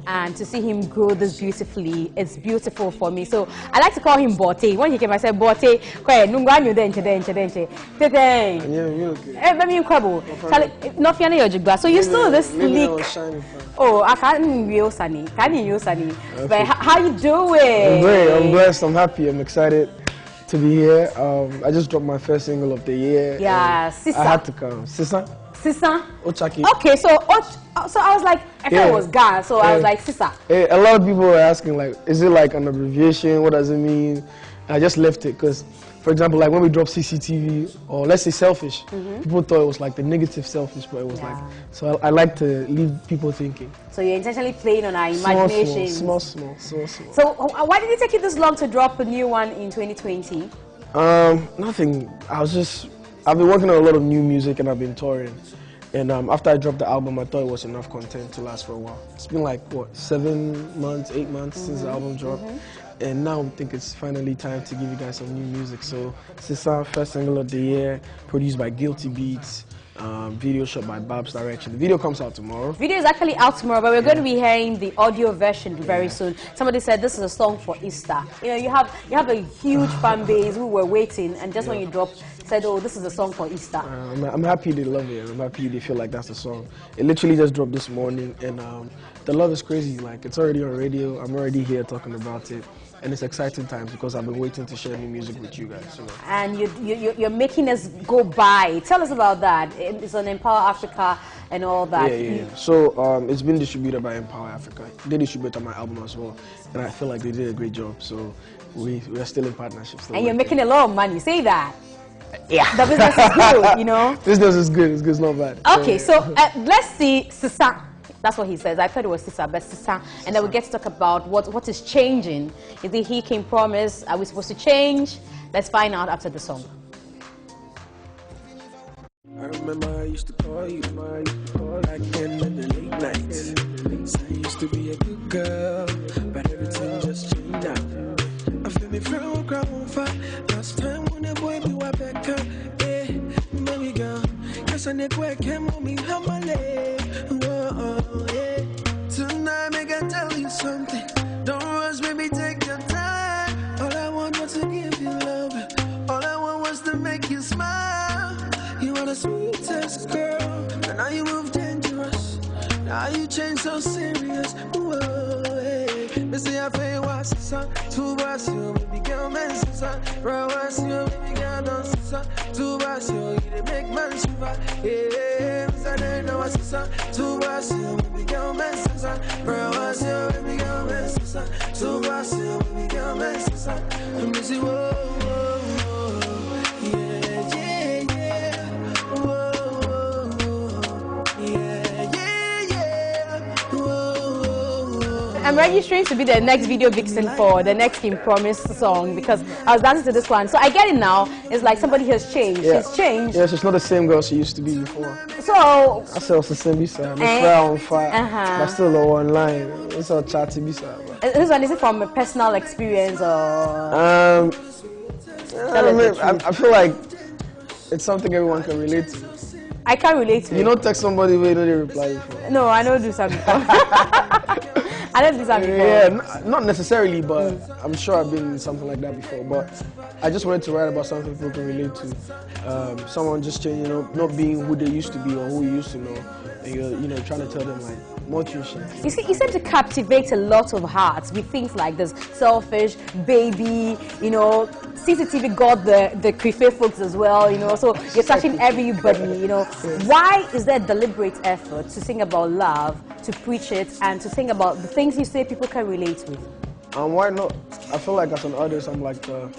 and to see him grow this beautifully, it's beautiful for me. So I like to call him Bote. When he came, I said Bote. So you still this sleek. Oh, I can't real sunny. Can you sunny? But how you doing? I'm great. I'm blessed. I'm happy. I'm excited to be here. I just dropped my first single of the year. Yeah, Sisa. I had to come. Sisa? Sisa? Ochaki. Okay, so I was like, I thought it was Ga, so I was like, Sisa. A lot of people were asking, like, is it like an abbreviation? What does it mean? I just left it because, for example, like when we drop CCTV or let's say selfish, people thought it was like the negative selfish, but it was like, so I like to leave people thinking. So you're intentionally playing on our imagination. Small. So why did it take you this long to drop a new one in 2020? Nothing. I've been working on a lot of new music and I've been touring. And after I dropped the album, I thought it was enough content to last for a while. It's been like, what, 7 months, 8 months since the album dropped. And now I think it's finally time to give you guys some new music. So, Sisa, first single of the year, produced by Guilty Beats, video shot by Bab's Direction. The video comes out tomorrow. Video is actually out tomorrow, but we're going to be hearing the audio version very soon. Somebody said this is a song for Easter. You know, you have a huge fan base who were waiting, and just when you dropped, said, oh, this is a song for Easter. I'm happy they love it. I'm happy they feel like that's the song. It literally just dropped this morning, and the love is crazy. Like, it's already on radio. I'm already here talking about it. And it's exciting times because I've been waiting to share new music with you guys. You know. And you're making us go by. Tell us about that. It's on Empower Africa and all that. Yeah. So it's been distributed by Empower Africa. They distributed my album as well, and I feel like they did a great job. So we're still in partnership. And you're making a lot of money. Say that. Yeah. The business is good, you know. Business is good. It's not bad. Okay, so let's see Sisa. That's what he says. I thought it was Sisa, but Sisa. And then we get to talk about what is changing. Is it He Came Promise? Are we supposed to change? Let's find out after the song. I remember I used to call you, again in the late nights. I used to be a good girl, but everything just changed now. I feel me from crowd on fire. Last time when the boy be wa back up, baby girl. Yes, I need work came on me, how my leg. Tonight, make I tell you something. Don't rush, baby, take your time. All I want was to give you love. All I want was to make you smile. You are the sweetest girl, and now you move dangerous. Now you change so serious. Whoa, hey. Me say I feel what's too bad, you baby girl, man, sister. Bro, what's you, baby girl, don't sister. Too bad, you they make man shiver. Yeah, I don't know what's sister. Too bad, you baby girl, man, sister. Bro, what's you, baby girl, man, sister. Too bad, you baby girl, man, sister. And me say whoa, whoa, whoa, yeah, whoa, yeah, whoa. I'm registering to be the next video vixen for the next Kim Promise song because I was dancing to this one. So I get it now. It's like somebody has changed. Yeah. She's changed. Yeah, she's not the same girl she used to be before. So I said it's the same bisa. I'm on fire, but still low online. It's all chatty bisa. This one, is it from a personal experience or? I feel like it's something everyone can relate to. I can't relate to it. You don't text somebody where you don't reply before. No, I don't do something before. I don't do something before. Yeah, not necessarily, but I'm sure I've been in something like that before. But I just wanted to write about something people can relate to. Someone just changing, not being who they used to be or who you used to know. And you're, trying to tell them like motivation. You see, you seem to captivate a lot of hearts with things like this, selfish, baby, CCTV got the Krife folks as well, so you're touching everybody, Why is there a deliberate effort to sing about love, to preach it, and to sing about the things you say people can relate with? Why not? I feel like as an artist, I'm like the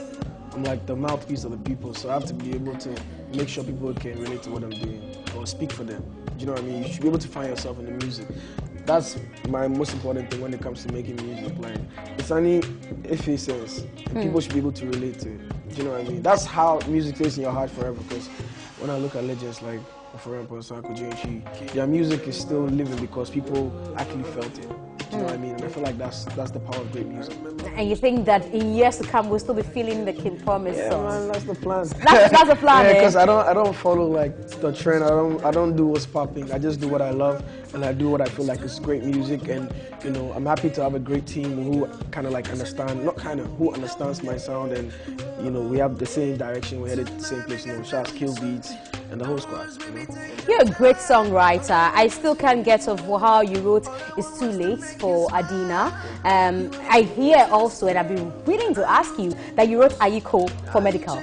mouthpiece of the people, so I have to be able to make sure people can relate to what I'm doing or speak for them. Do you know what I mean? You should be able to find yourself in the music. That's my most important thing when it comes to making music. Like, it's only if it says, and people should be able to relate to it. Do you know what I mean? That's how music stays in your heart forever. Because when I look at legends like Oforampo, Sanko, J&G, their music is still living because people actually felt it. Do you know what I mean? And I feel like that's the power of great music. And you think that in years to come we'll still be feeling the King Promise Yeah, song? man, that's the plan. That's the plan. Yeah, eh? because I don't follow like the trend. I don't do what's popping. I just do what I love, and I do what I feel like is great music. And you know, I'm happy to have a great team who kind of like who understands my sound, and you know, we have the same direction. We're headed to the same place. You know, Shaz, Kill Beats, and the whole squad. You know? You're a great songwriter. I still can't get over how you wrote "It's Too Late" for Adina. I hear also, and I've been waiting to ask you, that you wrote Ayiko for Medical.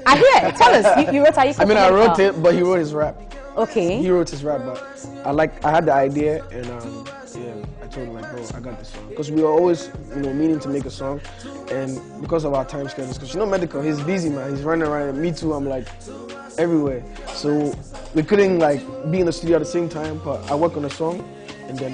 I hear. Tell us, you wrote Ayiko for Medical. I wrote it, but he wrote his rap. Okay. He wrote his rap, but I had the idea, and yeah, I told him like, bro, I got this song, because we were always, you know, meaning to make a song, and because of our time schedules, because you know, Medical, he's busy, man, he's running around, and me too, I'm like everywhere, so we couldn't like be in the studio at the same time. But I worked on a song, and then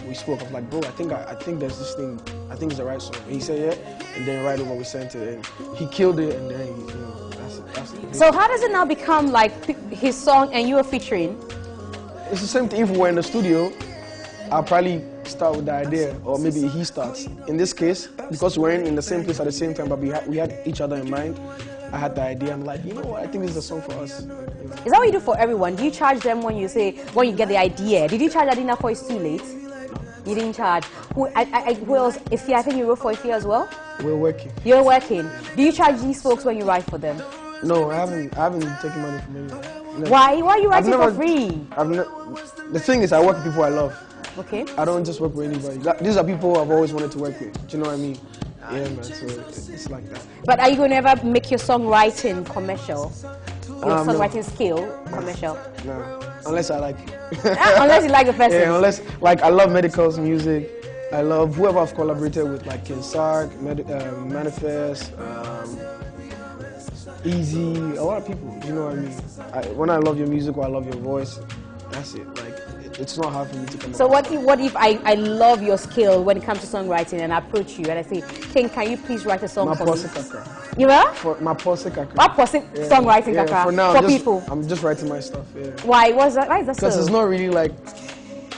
we spoke. I was like, bro, I think there's this thing, I think it's the right song. And he said yeah, and then right over we sent it, and he killed it, and then you know, that's it. So how does it now become like his song and you are featuring? It's the same thing. If we were in the studio, I'll probably start with the idea, or maybe he starts. In this case, because we're in the same place at the same time, but we had each other in mind, I had the idea. I'm like, you know what? I think this is a song for us. You know? Is that what you do for everyone? Do you charge them when you get the idea? Did you charge Adina for It's Too Late? You didn't charge. Who else? Ify, I think you wrote for Ify as well? We're working. You're working. Do you charge these folks when you write for them? No, I haven't taken money from anyone. No. Why? Why are you writing for free? The thing is, I work with people I love. Okay. I don't just work with anybody. These are people I've always wanted to work with. Do you know what I mean? Yeah, man. So it's like that. But are you going to ever make your songwriting commercial? Your songwriting skill commercial? No, unless I like it. Unless you like the person. Yeah, unless like I love Medical's music. I love whoever I've collaborated with, like Ken Sark, Manifest. Easy, a lot of people, you know what I mean? When I love your music or I love your voice, that's it. Like, it's not hard for me to come So what if I love your skill when it comes to songwriting, and I approach you and I say, King, can you please write a song for me? You know? For my pose kakra. What songwriting kakra? For now, for people? I'm just writing my stuff, yeah. Why? Why is that so? Because it's not really like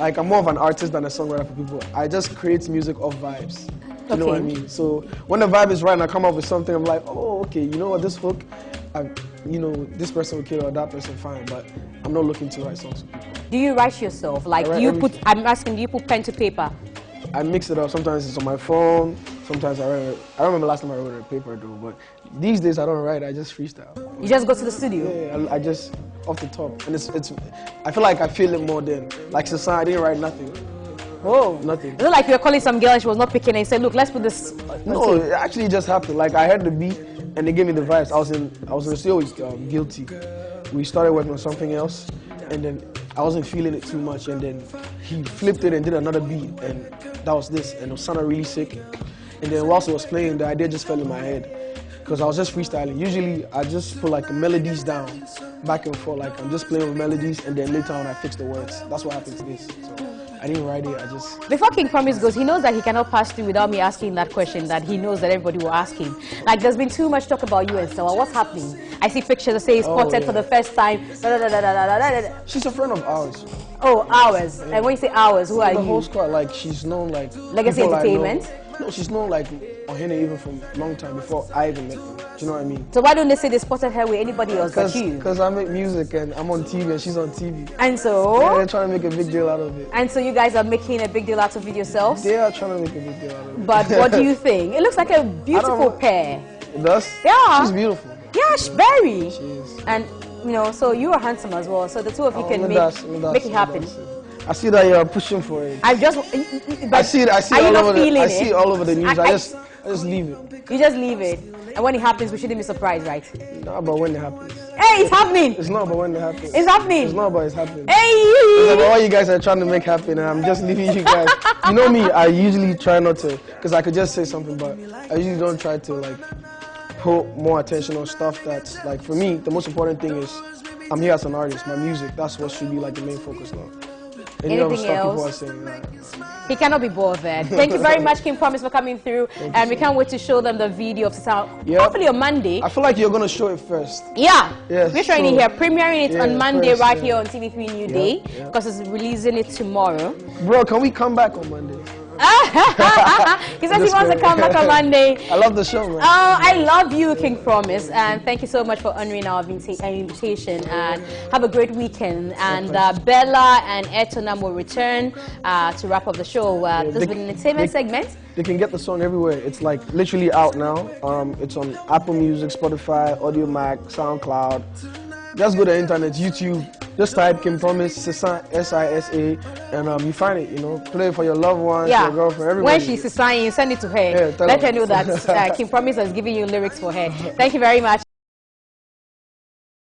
I'm more of an artist than a songwriter for people. I just create music off vibes. You know what I mean? So when the vibe is right and I come up with something, I'm like, oh, okay, you know what, this hook, you know, this person will kill or that person, fine, but I'm not looking to write songs for people. Do you write yourself? Like, I'm asking, do you put pen to paper? I mix it up. Sometimes it's on my phone, sometimes I write it. I don't remember last time I wrote it on paper though, but these days I don't write, I just freestyle. You just go to the studio? Yeah, I just, off the top. And I feel like I feel it more than, like Serwaa, I didn't write nothing. Oh, nothing. It's not like you were calling some girl and she was not picking, and you said, look, let's put this. No, it actually just happened. Like I heard the beat and they gave me the vibes. I was in the studio with Guilty. We started working on something else, and then I wasn't feeling it too much, and then he flipped it and did another beat, and that was this, and it sounded really sick. And then whilst it was playing, the idea just fell in my head, because I was just freestyling. Usually I just put like melodies down, back and forth, like I'm just playing with melodies, and then later on I fix the words. That's what happened to this. So I didn't write it, I just... Before King Promise goes, he knows that he cannot pass through without me asking that question that he knows that everybody will ask him. Like, there's been too much talk about you and Serwaa. What's happening? I see pictures that say he's spotted for the first time. She's a friend of ours. Oh, ours. Yeah. And when you say ours, who are you? The whole squad, like, she's known, like... Legacy Entertainment? No, she's known, like, Amihere even from a long time before I even met her. Do you know what I mean? So why don't they say they spotted her with anybody else but you? Because I make music and I'm on TV and she's on TV. And so? Yeah, they're trying to make a big deal out of it. And so you guys are making a big deal out of it yourselves? They are trying to make a big deal out of it. But what do you think? It looks like a beautiful pair. It does? Yeah. She's beautiful. Yeah, very. She is. And, you know, so you are handsome as well. So the two of you can make it happen. I see that you're pushing for it. I just... I see it all over the news. I just leave it. You just leave it. And when it happens, we shouldn't be surprised, right? No, but when it happens. Hey, it's happening. It's not about when it happens. It's happening. It's not about it's happening. Hey! It's about what you guys are trying to make happen, and I'm just leaving you guys. You know me, I usually try not to, because I could just say something, but I usually don't try to, like, put more attention on stuff that's, like, for me, the most important thing is I'm here as an artist, my music. That's what should be, like, the main focus now. And you know, Anything stuff people are else? saying, He cannot be bothered. Thank you very much, King Promise, for coming through. And we can't wait to show them the video of Serwaa. Yep. Hopefully on Monday. I feel like you're going to show it first. Yeah. Yes, We're showing it so- here. Premiering it yeah, on Monday first, right yeah. here on TV3 New Yeah, Day. yeah. Because it's releasing it tomorrow. Bro, can we come back on Monday? He says he wants to come back on Monday. I love the show, man. Oh, I love you, King Promise, and thank you so much for honoring our invitation. And have a great weekend. And Bella and Etonam will return to wrap up the show. This is an entertainment segment. They can get the song everywhere. It's like literally out now. It's on Apple Music, Spotify, Audio Mac, SoundCloud. Just go to the internet, YouTube. Just type King Promise, Sisa, S-I-S-A, and you find it, you know. Play it for your loved ones, your girlfriend, everybody. When she's sighing, send it to her. Yeah, Let her know that King Promise has given you lyrics for her. Thank you very much.